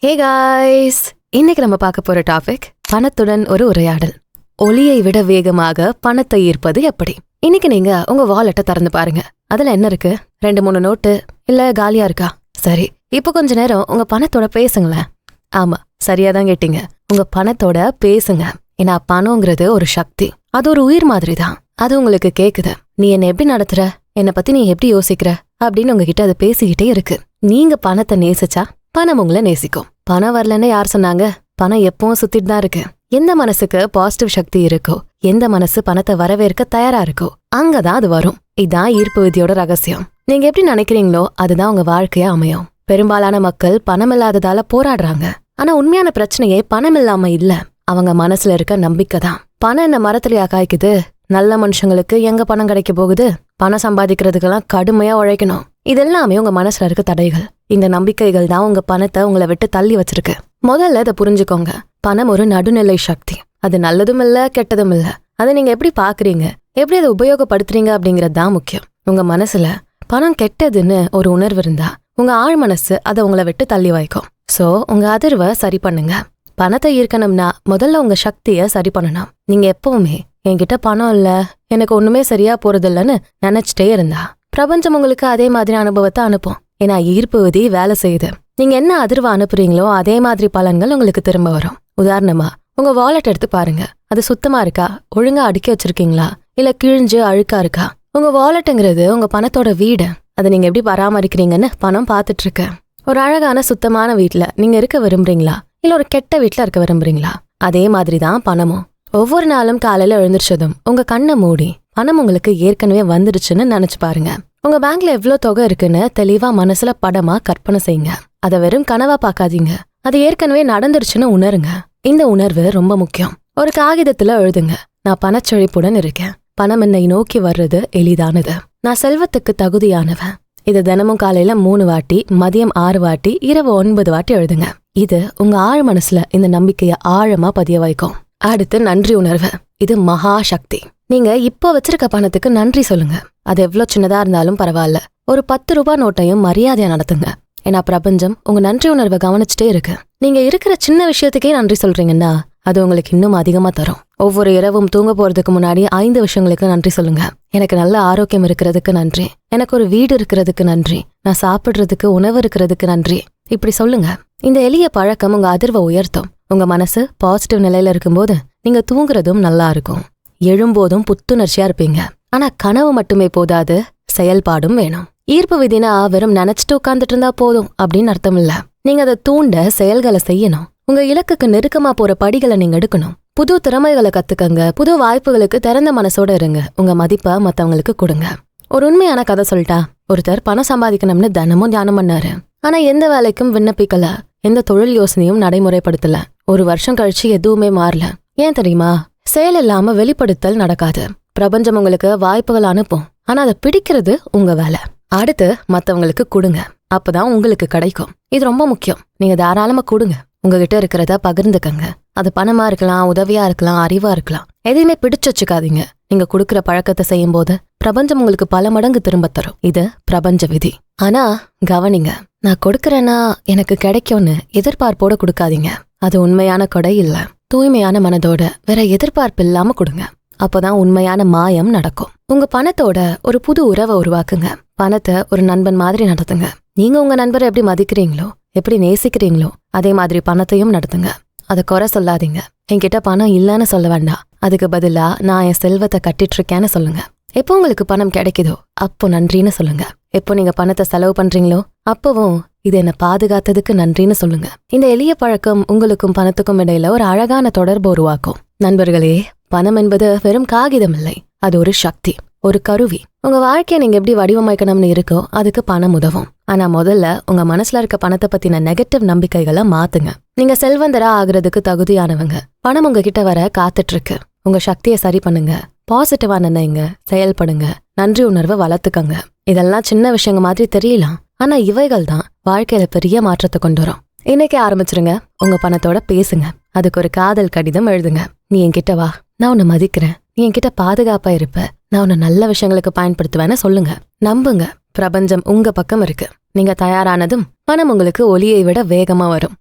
Hey guys, இன்னைக்கு நம்ம பார்க்க போற டாபிக் பணத்துடன் ஒரு உரையாடல். ஒளியை விட வேகமாக பணத்தை ஈர்ப்பது எப்படி? இன்னைக்கு நீங்க உங்க வாலெட்டை திறந்து பாருங்க. அதுல என்ன இருக்கு? 2-3 நோட்டு இல்ல காலியா இருக்கா? சரி, இப்போ கொஞ்ச நேரம் உங்க பணத்தோட பேசுங்களேன். ஆமா, சரியாதான் கேட்டீங்க. உங்க பணத்தோட பேசுங்க. ஏன்னா பணம்ங்கிறது ஒரு சக்தி, அது ஒரு உயிர் மாதிரி தான். அது உங்களுக்கு கேக்குது. நீ என்ன எப்படி நடத்துற, என்னை பத்தி நீ எப்படி யோசிக்கிற அப்படின்னு உங்ககிட்ட அது பேசிக்கிட்டே இருக்கு. நீங்க பணத்தை நேசிச்சா பணம் உங்களை நேசிக்கும். பணம் வரலன்னு யார் சொன்னாங்க? பணம் எப்பவும் சுத்திட்டு தான் இருக்கு. எந்த மனசுக்கு பாசிட்டிவ் சக்தி இருக்கோ, எந்த மனசு பணத்தை வரவேற்க தயாரா இருக்கோ, அங்கதான் அது வரும். இதான் ஈர்ப்பு விதியோட ரகசியம். நீங்க எப்படி நினைக்கிறீங்களோ அதுதான் உங்க வாழ்க்கையா அமையும். பெரும்பாலான மக்கள் பணம் இல்லாததால போராடுறாங்க. ஆனா உண்மையான பிரச்சனையே பணம் இல்லாம இல்ல, அவங்க மனசுல இருக்க நம்பிக்கை தான். பணம் என்ன மரத்துலயா காய்க்குது? நல்ல மனுஷங்களுக்கு எங்க பணம் கிடைக்க போகுது? பணம் சம்பாதிக்கிறதுக்கெல்லாம் கடுமையா உழைக்கணும். இதெல்லாமே உங்க மனசுல இருக்க தடைகள். இந்த நம்பிக்கைகள் தான் உங்க பணத்தை உங்களை விட்டு தள்ளி வச்சிருக்கு. முதல்ல இதை புரிஞ்சுக்கோங்க. பணம் ஒரு நடுநிலை சக்தி. அது நல்லதும் இல்ல, கெட்டதும் இல்ல. அதை நீங்க எப்படி பாக்குறீங்க, எப்படி அதை உபயோகப்படுத்துறீங்க அப்படிங்கறது தான் முக்கியம். உங்க மனசுல பணம் கெட்டதுன்னு ஒரு உணர்வு இருந்தா உங்க ஆழ் மனசு அதை உங்களை விட்டு தள்ளி வைக்கும். சோ உங்க அதிர்வை சரி பண்ணுங்க. பணத்தை ஈர்க்கணும்னா முதல்ல உங்க சக்திய சரி பண்ணணும். நீங்க எப்பவுமே என்கிட்ட பணம் இல்ல, எனக்கு ஒண்ணுமே சரியா போறதில்லன்னு நினைச்சிட்டே இருந்தா பிரபஞ்சம் உங்களுக்கு அதே மாதிரி அனுபவத்தை அனுப்பும். ஏன்னா ஈர்ப்பு விதி வேலை செய்யுது. நீங்க என்ன அதிர்வு அனுப்புறீங்களோ அதே மாதிரி பலன்கள் உங்களுக்கு திரும்ப வரும். உதாரணமா உங்க வாலெட் எடுத்து பாருங்க. அது சுத்தமா இருக்கா, ஒழுங்கா அடுக்கி வச்சிருக்கீங்களா, இல்ல கிழிஞ்சு அழுக்கா இருக்கா? உங்க வாலெட்டுங்கிறது உங்க பணத்தோட வீடு. அதை நீங்க எப்படி பராமரிக்கிறீங்கன்னு பணம் பார்த்துட்டு இருக்கு. ஒரு அழகான சுத்தமான வீட்டுல நீங்க இருக்க விரும்புறீங்களா, இல்ல ஒரு கெட்ட வீட்டுல இருக்க விரும்புறீங்களா? அதே மாதிரிதான் பணமும். ஒவ்வொரு நாளும் காலையில எழுந்திரிச்சதும் உங்க கண்ணை மூடி பணம் உங்களுக்கு ஏற்கனவே வந்துருச்சுன்னு நினைச்சு பாருங்க. உங்க பேங்க்ல எவ்வளவு தொகை இருக்குன்னு தெளிவா மனசுல படமா கற்பனை செய்யுங்க. அதை வெறும் கனவா பாக்காதீங்க, அது ஏற்கனவே நடந்துருச்சுன்னு உணருங்க. இந்த உணர்வு ரொம்ப முக்கியம். ஒரு காகிதத்துல எழுதுங்க, நான் பணச்செழிப்புடன் இருக்கேன், பணம் என்னை நோக்கி வர்றது எளிதானது, நான் செல்வத்துக்கு தகுதியானவன். இதை தினமும் காலையில 3 வாட்டி, மதியம் 6 வாட்டி, இரவு 9 வாட்டி எழுதுங்க. இது உங்க ஆழ் மனசுல இந்த நம்பிக்கைய ஆழமா பதிய வைக்கும். அடுத்து நன்றி உணர்வு. இது மகா சக்தி. நீங்க இப்போ வச்சிருக்க பணத்துக்கு நன்றி சொல்லுங்க. அது எவ்வளவு சின்னதா இருந்தாலும் பரவாயில்ல. ஒரு 10 ரூபாய் நோட்டையும் மரியாதையா நடத்துங்க. ஏன்னா பிரபஞ்சம் உங்க நன்றி உணர்வை கவனிச்சுட்டே இருக்கு. நீங்க இருக்கிற சின்ன விஷயத்துக்கே நன்றி சொல்றீங்கன்னா அது உங்களுக்கு இன்னும் அதிகமா தரும். ஒவ்வொரு இரவும் தூங்க போறதுக்கு முன்னாடி 5 விஷயங்களுக்கு நன்றி சொல்லுங்க. எனக்கு நல்ல ஆரோக்கியம் இருக்கிறதுக்கு நன்றி, எனக்கு ஒரு வீடு இருக்கிறதுக்கு நன்றி, நான் சாப்பிடுறதுக்கு உணவு இருக்கிறதுக்கு நன்றி. இப்படி சொல்லுங்க. இந்த எளிய பழக்கம் உங்க அதிர்வை உயர்த்தும். உங்க மனசு பாசிட்டிவ் நிலையில இருக்கும்போது நீங்க தூங்குறதும் நல்லா இருக்கும், எழும்போதும் புத்துணர்ச்சியா இருப்பீங்க. ஆனா கனவு மட்டுமே போதாது, செயல்பாடும் வேணும். ஈர்ப்பு விதினா வெறும் நினைச்சிட்டு உட்கார்ந்துட்டு இருந்தா போதும் அப்படின்னு அர்த்தம் இல்ல. நீங்க அதை தூண்ட செயல்களை செய்யணும். உங்க இலக்குக்கு நெருக்கமா போற படிகளை நீங்க எடுக்கணும். புது திறமைகளை கத்துக்கங்க, புது வாய்ப்புகளுக்கு திறந்த மனசோட இருங்க. உங்க மதிப்பை மத்தவங்களுக்கு கொடுங்க. ஒரு உண்மையான கதை சொல்லிட்டா, ஒருத்தர் பணம் சம்பாதிக்கணும்னு தினமும் தியானம் பண்ணாரு. ஆனா எந்த வேலைக்கும் விண்ணப்பிக்கல, எந்த தொழில் யோசனையும் நடைமுறைப்படுத்தல. 1 வருஷம் கழிச்சு எதுவுமே மாறல. ஏன் தெரியுமா? செயல் இல்லாம வெளிப்படுத்தல் நடக்காது. பிரபஞ்சம் உங்களுக்கு வாய்ப்புகள் அனுப்பும், ஆனா அதை பிடிக்கிறது உங்க வேலை. அடுத்து மத்தவங்களுக்கு கொடுங்க, அப்பதான் உங்களுக்கு கிடைக்கும். இது ரொம்ப முக்கியம். நீங்க தாராளமா கொடுங்க. உங்ககிட்ட இருக்கிறத பகிர்ந்துக்கங்க. அது பணமா இருக்கலாம், உதவியா இருக்கலாம், அறிவா இருக்கலாம். எதையுமே பிடிச்சு வச்சுக்காதீங்க. நீங்க கொடுக்கற பழக்கத்தை செய்யும் போது பிரபஞ்சம் உங்களுக்கு பல மடங்கு திரும்ப தரும். இது பிரபஞ்ச விதி. ஆனா கவனிங்க, நான் கொடுக்கறேன்னா எனக்கு கிடைக்கும்னு எதிர்பார்ப்போட கொடுக்காதீங்க. அது உண்மையான கொடை இல்ல. தூய்மையான மனதோட வேற எதிர்பார்ப்பு இல்லாம கொடுங்க. அப்பதான் உண்மையான மாயம் நடக்கும். உங்க பணத்தோட ஒரு புது உறவை உருவாக்குங்க. பணத்தை ஒரு நண்பன் மாதிரி நடத்துங்க. நீங்க உங்க நண்பரை எப்படி மதிக்கிறீங்களோ, எப்படி நேசிக்கிறீங்களோ, அதே மாதிரி பணத்தையும் நடத்துங்க. அதை குறை சொல்லாதீங்க. என்கிட்ட பணம் இல்லைன்னு சொல்ல வேண்டாம். அதுக்கு பதிலா நான் என் செல்வத்தை கட்டிட்டு இருக்கேன்னு சொல்லுங்க. எப்போ உங்களுக்கு பணம் கிடைக்குதோ அப்போ நன்றின்னு சொல்லுங்க. எப்போ நீங்க பணத்தை செலவு பண்றீங்களோ அப்பவும் இது என்ன பாதுகாத்ததுக்கு நன்றின்னு சொல்லுங்க. இந்த எளிய பழக்கம் உங்களுக்கும் பணத்துக்கும் இடையில ஒரு அழகான தொடர்பு உருவாக்கும். நண்பர்களே, பணம் என்பது வெறும் காகிதம் இல்லை, அது ஒரு சக்தி, ஒரு கருவி. உங்க வாழ்க்கையை நீங்க எப்படி வடிவமைக்கணும்னு இருக்கோ அதுக்கு பணம் உதவும். ஆனா முதல்ல உங்க மனசுல இருக்க பணத்தை பத்தின நெகட்டிவ் நம்பிக்கைகளை மாத்துங்க. நீங்க செல்வந்தரா ஆகுறதுக்கு தகுதியானவங்க. பணம் உங்ககிட்ட வர காத்துட்டு இருக்கு. உங்க சக்தியை சரி பண்ணுங்க, பாசிட்டிவா நினைங்க, செயல்படுங்க, நன்றி உணர்வை வளர்த்துக்கங்க. இதெல்லாம் சின்ன விஷயங்க மாதிரி தெரியலாம், ஆனா இவைகள் தான் வாழ்க்கையில பெரிய மாற்றத்தை கொண்டு வரும். இன்னைக்கு ஆரம்பிச்சிருங்க. உங்க பணத்தோட பேசுங்க. அதுக்கு ஒரு காதல் கடிதம் எழுதுங்க. நீ என்கிட்ட வா, நான் உன்னை மதிக்கிறேன், நீ என்கிட்ட பாதுகாப்பா இருப்ப, நான் உன்னை நல்ல விஷயங்களுக்கு பயன்படுத்துவேன்னு சொல்லுங்க. நம்புங்க, பிரபஞ்சம் உங்க பக்கம் இருக்கு. நீங்க தயாரானதும் பணம் உங்களுக்கு ஒலியை விட வேகமா வரும்.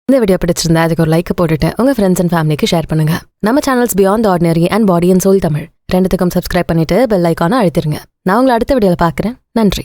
இந்த வீடியோ பிடிச்சிருந்தா அதுக்கு ஒரு லைக் போட்டுட்டு உங்க ஃப்ரெண்ட்ஸ் அண்ட் ஃபேமிலிக்கு ஷேர் பண்ணுங்க. நம்ம channels beyond ordinary and body and soul Tamil ரெண்டுத்துக்கும் சப்ஸ்கிரைப் பண்ணிட்டு பெல் ஐக்கானை அழுத்திருங்க. நான் உங்களை அடுத்த வீடியோல பார்க்குறேன். நன்றி.